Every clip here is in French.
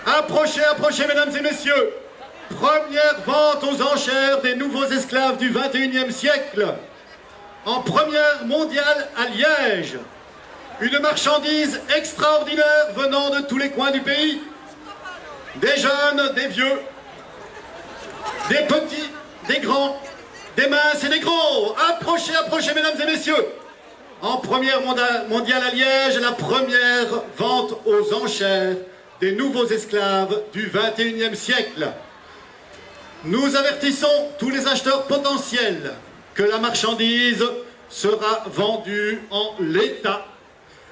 Approchez, approchez, mesdames et messieurs. Première vente aux enchères des nouveaux esclaves du XXIe siècle. En première mondiale à Liège. Une marchandise extraordinaire venant de tous les coins du pays. Des jeunes, des vieux, des petits, des grands, des minces et des gros. Approchez, approchez, mesdames et messieurs. En première mondiale à Liège, la première vente aux enchères des nouveaux esclaves du XXIe siècle. Nous avertissons tous les acheteurs potentiels que la marchandise sera vendue en l'état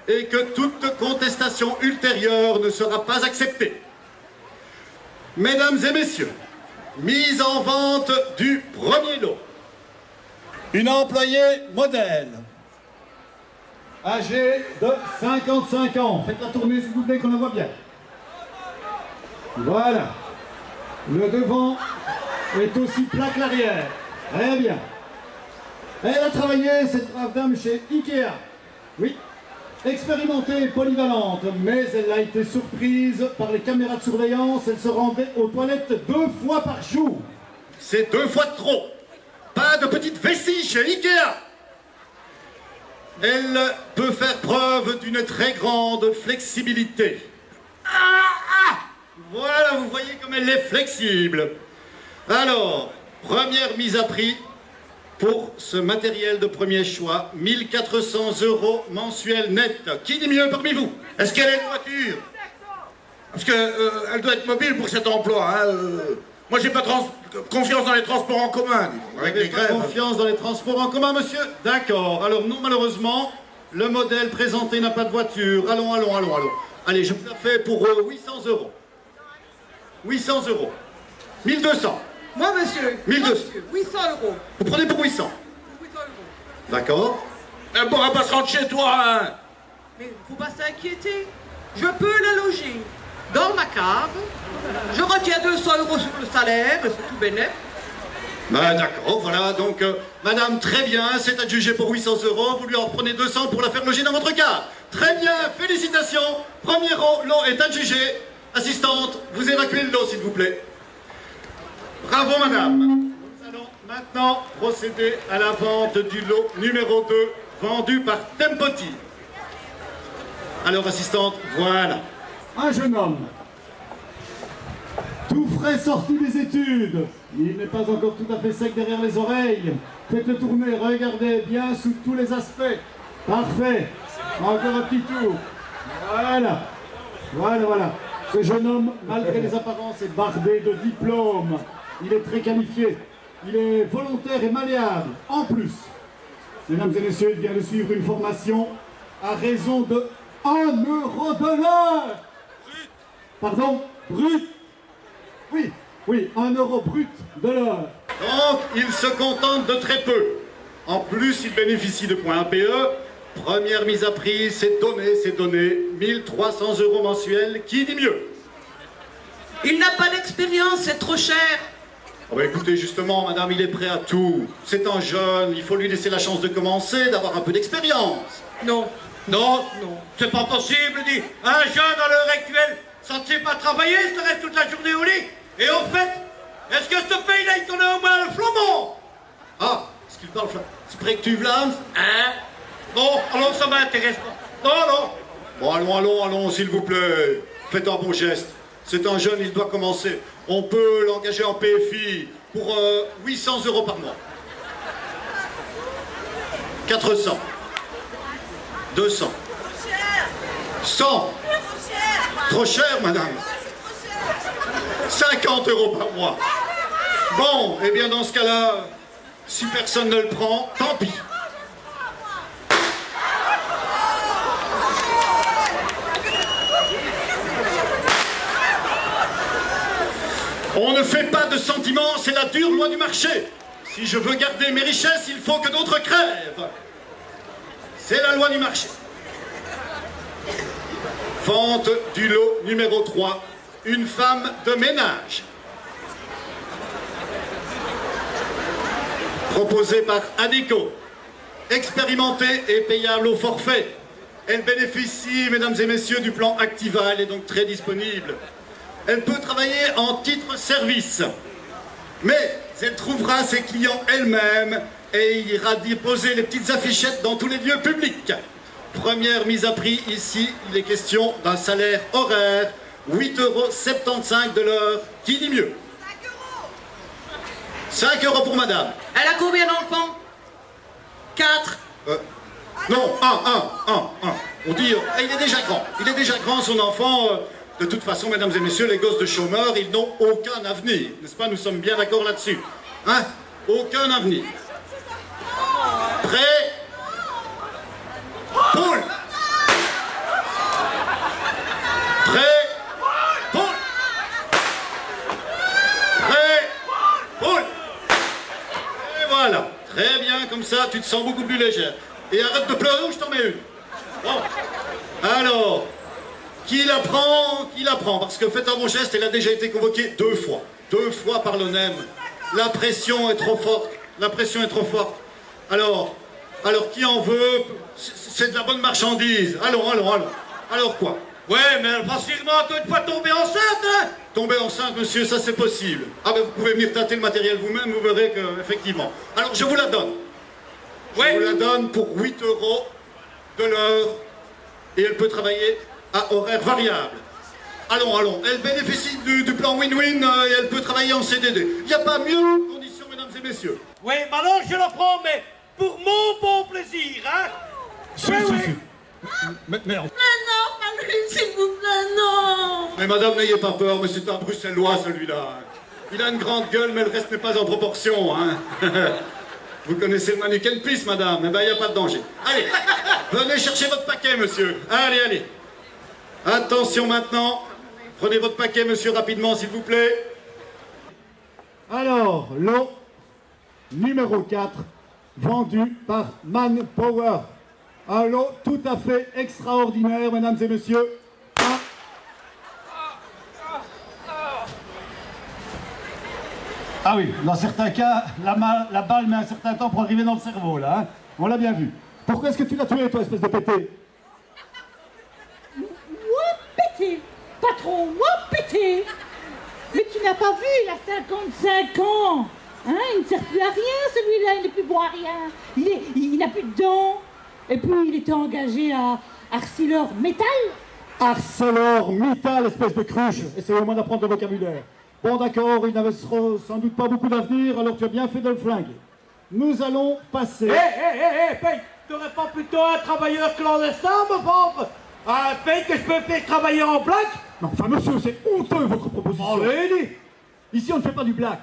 et que toute contestation ultérieure ne sera pas acceptée. Mesdames et messieurs, mise en vente du premier lot. Une employée modèle, âgée de 55 ans. Faites la tournée s'il vous plaît qu'on la voit bien. Voilà. Le devant est aussi plat que l'arrière. Très bien. Elle a travaillé, cette brave dame, chez Ikea. Oui. Expérimentée et polyvalente, mais elle a été surprise par les caméras de surveillance. Elle se rendait aux toilettes 2 fois par jour. C'est 2 fois de trop. Pas de petite vessie chez Ikea. Elle peut faire preuve d'une très grande flexibilité. Voilà, vous voyez comme elle est flexible. Alors, première mise à prix pour ce matériel de premier choix, 1 400 € mensuels net. Qui dit mieux parmi vous? Est-ce qu'elle a une voiture? Parce qu'elle doit être mobile pour cet emploi. Hein. Moi, j'ai pas confiance dans les transports en commun. Avec les grèves. Confiance dans les transports en commun, monsieur? D'accord. Alors, non, malheureusement, le modèle présenté n'a pas de voiture. Allons. Allez, je vous la fais pour 800 €. 800 €. 1200. Moi, monsieur. 1200. 800 €. Vous prenez pour 800. 800 €. D'accord. Elle pourra pas se rendre chez toi, hein. Mais faut pas s'inquiéter. Je peux la loger dans ma cave. Je retiens 200 € sur le salaire, c'est tout bénef. Ben d'accord, voilà, donc madame, très bien, c'est adjugé pour 800 €, vous lui en reprenez 200 pour la faire loger dans votre cave. Très bien, félicitations, premier lot est adjugé. Assistante, vous évacuez le lot s'il vous plaît. Bravo madame. Nous allons maintenant procéder à la vente du lot numéro 2, vendu par Tempoti. Alors assistante, voilà. Un jeune homme, tout frais sorti des études. Il n'est pas encore tout à fait sec derrière les oreilles. Faites-le tourner, regardez bien sous tous les aspects. Parfait. Encore un petit tour. Voilà. Ce jeune homme, malgré les apparences, est bardé de diplômes. Il est très qualifié. Il est volontaire et malléable. En plus, mesdames et messieurs, il vient de suivre une formation à raison de 1 € de l'heure. Pardon, brut. Oui, 1 € brut de l'heure. Donc, il se contente de très peu. En plus, il bénéficie de points APE. Première mise à prix, c'est donné. 1 300 € mensuels. Qui dit mieux? Il n'a pas d'expérience, c'est trop cher. Oh bah écoutez, justement, madame, il est prêt à tout. C'est un jeune, il faut lui laisser la chance de commencer, d'avoir un peu d'expérience. Non, C'est pas possible, dit. Un jeune à l'heure actuelle, ça ne sait pas travailler, ça reste toute la journée au lit. Et au fait, est-ce que ce pays-là, il connaît au moins le flamand? Ah, est-ce qu'il parle flamand? C'est prêt que tu vlames? Hein? Non, alors ça m'intéresse pas. Non. Bon, allons, s'il vous plaît. Faites un bon geste. C'est un jeune, il doit commencer. On peut l'engager en PFI pour 800 € par mois. 400. 200. 100. Trop cher, madame. 50 € par mois. Bon, eh bien dans ce cas-là, si personne ne le prend, tant pis. On ne fait pas de sentiments, c'est la dure loi du marché. Si je veux garder mes richesses, il faut que d'autres crèvent. C'est la loi du marché. Vente du lot numéro 3, une femme de ménage. Proposée par Adéco, expérimentée et payable au forfait. Elle bénéficie, mesdames et messieurs, du plan Activa, elle est donc très disponible. Elle peut travailler en titre-service, mais elle trouvera ses clients elle-même et ira déposer les petites affichettes dans tous les lieux publics. Première mise à prix ici, il est question d'un salaire horaire, 8,75 € de l'heure. Qui dit mieux? 5 € pour madame. Elle a combien d'enfants? 4. Non, un. On dit, il est déjà grand. Il est déjà grand, son enfant. De toute façon, mesdames et messieurs, les gosses de chômeurs, ils n'ont aucun avenir. N'est-ce pas? Nous sommes bien d'accord là-dessus. Hein? Aucun avenir. Prêt? Poule! Prêt? Poule! Prêt? Poule! Et voilà. Très bien, comme ça, tu te sens beaucoup plus légère. Et arrête de pleurer ou je t'en mets une. Bon. Alors, qui la prend? Qui la prend? Parce que faites un bon geste, elle a déjà été convoquée 2 fois. 2 fois par l'ONEM. La pression est trop forte. La pression est trop forte. Alors qui en veut? C'est de la bonne marchandise. Allons. Alors quoi? Ouais, mais facilement, toi, une fois tombé enceinte, hein? Tomber enceinte, monsieur, ça c'est possible. Ah ben vous pouvez venir tâter le matériel vous-même, vous verrez que, effectivement. Alors je vous la donne. Je vous la donne pour 8 € de l'heure et elle peut travailler à horaire variable. Allons. Elle bénéficie du plan win-win et elle peut travailler en CDD. Il n'y a pas mieux de conditions, mesdames et messieurs. Oui, maintenant je la prends, mais pour mon bon plaisir, hein? Si. Mais non, pas lui, s'il vous plaît, non. Mais madame, n'ayez pas peur, mais c'est un bruxellois celui-là. Il a une grande gueule, mais le reste n'est pas en proportion, hein. Vous connaissez le mannequin Peace, madame? Eh ben, il n'y a pas de danger. Allez, venez chercher votre paquet, monsieur. Allez. Attention maintenant. Prenez votre paquet, monsieur, rapidement, s'il vous plaît. Alors, lot numéro 4, vendu par Manpower. Un lot tout à fait extraordinaire, mesdames et messieurs. Ah oui, dans certains cas, la balle met un certain temps pour arriver dans le cerveau, là. Hein. On l'a bien vu. Pourquoi est-ce que tu l'as tué, toi, espèce de pété? Moi, pété. Patron, moi, pété. Mais tu n'as pas vu, il a 55 ans. Hein, il ne sert plus à rien, celui-là, il n'est plus bon à rien. Il n'a plus de dents. Et puis, il était engagé à ArcelorMittal. ArcelorMittal, espèce de cruche. Essayez au moins d'apprendre le vocabulaire. Bon, d'accord, il n'avait sans doute pas beaucoup d'avenir, alors tu as bien fait de le flinguer. Nous allons passer... Paye, t'aurais pas plutôt un travailleur clandestin, me pauvre? Un paye que je peux faire travailler en black? Non, enfin, monsieur, c'est honteux, votre proposition. Ici, on ne fait pas du black.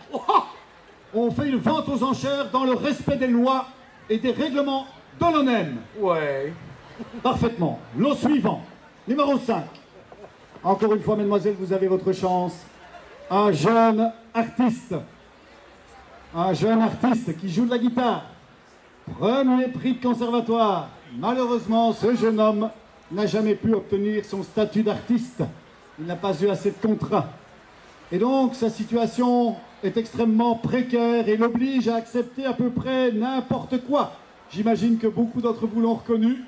On fait une vente aux enchères dans le respect des lois et des règlements de l'ONEM. Ouais. Parfaitement. Lot suivant, numéro 5. Encore une fois, mesdemoiselles, vous avez votre chance. Un jeune artiste qui joue de la guitare. Premier prix de conservatoire. Malheureusement, ce jeune homme n'a jamais pu obtenir son statut d'artiste. Il n'a pas eu assez de contrats. Et donc, sa situation est extrêmement précaire et l'oblige à accepter à peu près n'importe quoi. J'imagine que beaucoup d'entre vous l'ont reconnu.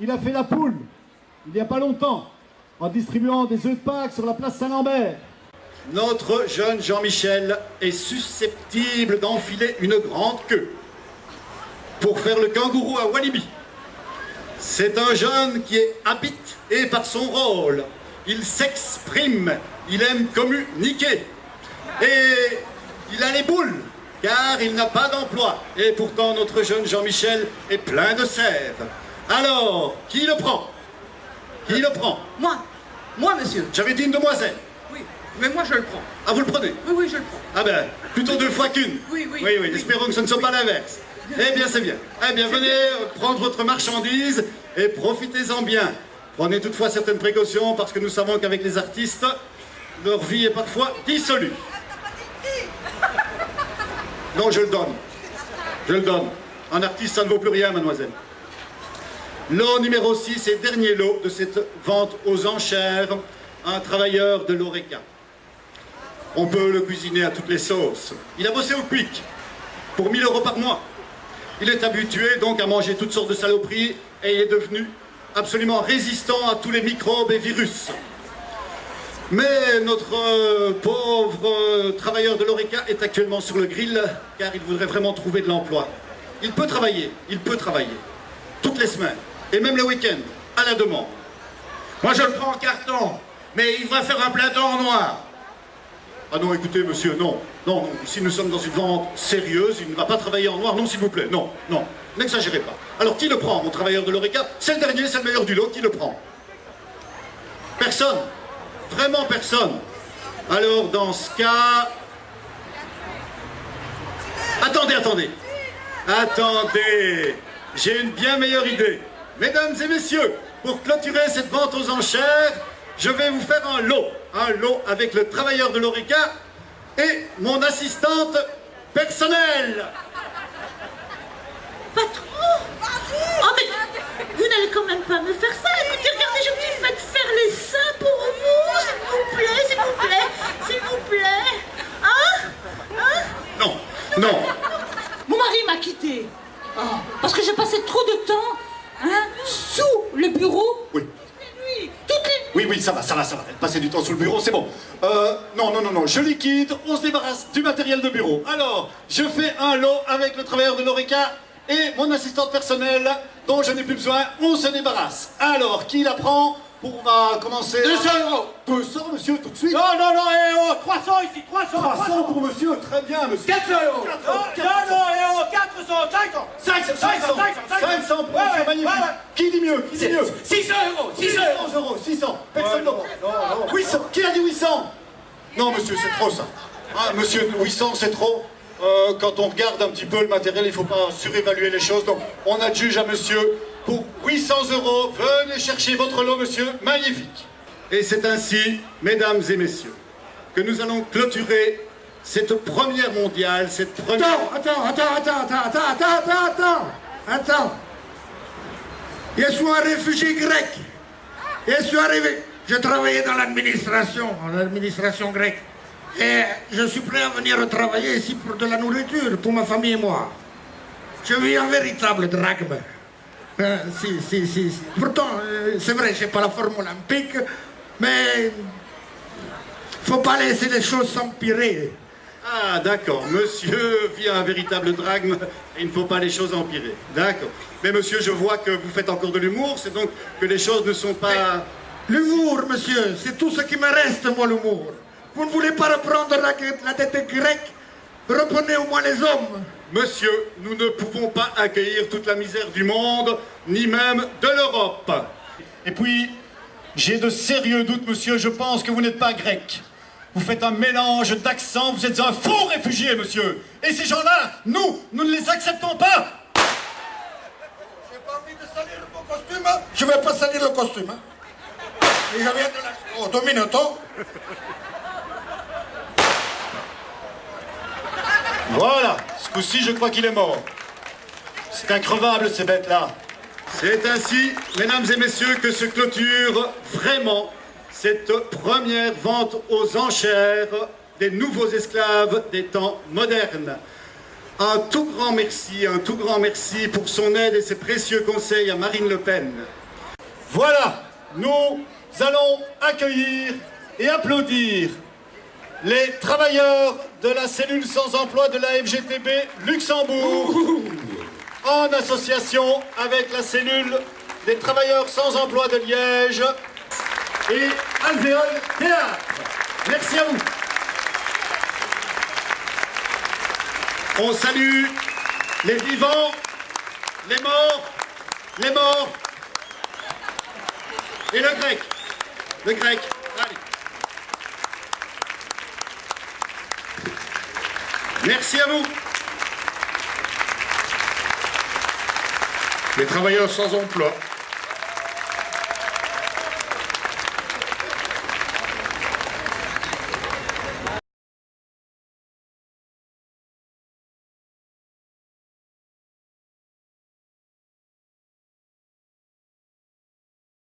Il a fait la poule, il n'y a pas longtemps, en distribuant des œufs de Pâques sur la place Saint-Lambert. Notre jeune Jean-Michel est susceptible d'enfiler une grande queue pour faire le kangourou à Walibi. C'est un jeune qui est habité par son rôle. Il s'exprime, il aime communiquer. Et il a les boules, car il n'a pas d'emploi. Et pourtant, notre jeune Jean-Michel est plein de sève. Alors, qui le prend? Qui le prend? Moi, monsieur. J'avais dit une demoiselle. Oui, mais moi je le prends. Ah, vous le prenez? Oui, je le prends. Ah ben, plutôt 2 fois qu'une. Oui. Espérons que ce ne soit pas l'inverse. Eh bien, c'est bien. Eh bien, venez prendre votre marchandise et profitez-en bien. Prenez toutefois certaines précautions parce que nous savons qu'avec les artistes, leur vie est parfois dissolue. Non, je le donne. Je le donne. Un artiste, ça ne vaut plus rien, mademoiselle. Lot numéro 6 et dernier lot de cette vente aux enchères, un travailleur de l'Oreca. On peut le cuisiner à toutes les sauces. Il a bossé au PIC pour 1 000 € par mois. Il est habitué donc à manger toutes sortes de saloperies et il est devenu absolument résistant à tous les microbes et virus. Mais notre pauvre travailleur de l'Oreca est actuellement sur le grill car il voudrait vraiment trouver de l'emploi. Il peut travailler, toutes les semaines, et même le week-end, à la demande. Moi je le prends en carton, mais il va faire un plein temps en noir. Ah non, écoutez, monsieur, non, ici nous sommes dans une vente sérieuse, il ne va pas travailler en noir, non, s'il vous plaît, non, n'exagérez pas. Alors, qui le prend, mon travailleur de l'Oreca? C'est le dernier, c'est le meilleur du lot, qui le prend? Personne, vraiment personne. Alors, dans ce cas... Attendez, j'ai une bien meilleure idée. Mesdames et messieurs, pour clôturer cette vente aux enchères, je vais vous faire un lot avec le travailleur de l'Oreca et mon assistante personnelle. Patron! Oh mais vous n'allez quand même pas me faire ça. Écoutez, regardez, je me fais faire les seins pour vous, s'il vous plaît. Hein? Non. Mon mari m'a quitté. Oh, parce que j'ai passé trop de temps sous le bureau. Oui. Toutes les nuits. Oui, ça va. Passer du temps sous le bureau, c'est bon. Non. Je liquide, on se débarrasse du matériel de bureau. Alors, je fais un lot avec le travailleur de l'Oreca et mon assistante personnelle dont je n'ai plus besoin. On se débarrasse. Alors, qui la prend? On va commencer... 200 euros. 200, monsieur, tout de suite. Non, 300 ici, 300. 300 pour monsieur, très bien, monsieur. 400 euros. 400, 500 pour monsieur, magnifique. Qui dit mieux? 600 euros. 600. Personne non. 800. Qui a dit 800? Non, monsieur, c'est trop ça. Ah, monsieur, 800, c'est trop. Quand on regarde un petit peu le matériel, il ne faut pas surévaluer les choses. Donc, on adjuge à monsieur pour 800 euros. Venez chercher votre lot, monsieur. Magnifique. Et c'est ainsi, mesdames et messieurs, que nous allons clôturer cette première mondiale, cette première... Attends. Je suis un réfugié grec. Je suis arrivé. Je travaillais dans l'administration grecque. Et je suis prêt à venir travailler ici pour de la nourriture, pour ma famille et moi. Je vis un véritable drachme. Si. Pourtant, c'est vrai, je n'ai pas la forme olympique, mais faut pas laisser les choses s'empirer. Ah, d'accord. Monsieur vit un véritable drachme et il ne faut pas les choses empirer. D'accord. Mais monsieur, je vois que vous faites encore de l'humour, c'est donc que les choses ne sont pas... L'humour, monsieur, c'est tout ce qui me reste, moi, l'humour. Vous ne voulez pas reprendre la dette grecque? Reprenez au moins les hommes. Monsieur, nous ne pouvons pas accueillir toute la misère du monde, ni même de l'Europe. Et puis, j'ai de sérieux doutes, monsieur, je pense que vous n'êtes pas grec. Vous faites un mélange d'accents, vous êtes un faux réfugié, monsieur. Et ces gens-là, nous ne les acceptons pas. J'ai pas envie de salir mon costume. Je vais pas salir le costume. Et je viens de la... Oh, 2 minutes. Voilà, ce coup-ci, je crois qu'il est mort. C'est increvable, ces bêtes-là. C'est ainsi, mesdames et messieurs, que se clôture vraiment cette première vente aux enchères des nouveaux esclaves des temps modernes. Un tout grand merci pour son aide et ses précieux conseils à Marine Le Pen. Voilà, nous allons accueillir et applaudir les travailleurs de la cellule sans emploi de la FGTB Luxembourg, en association avec la cellule des travailleurs sans emploi de Liège et Alvéole Théâtre. Merci à vous. On salue les vivants, les morts et le grec. Allez. Merci à vous. Les travailleurs sans emploi.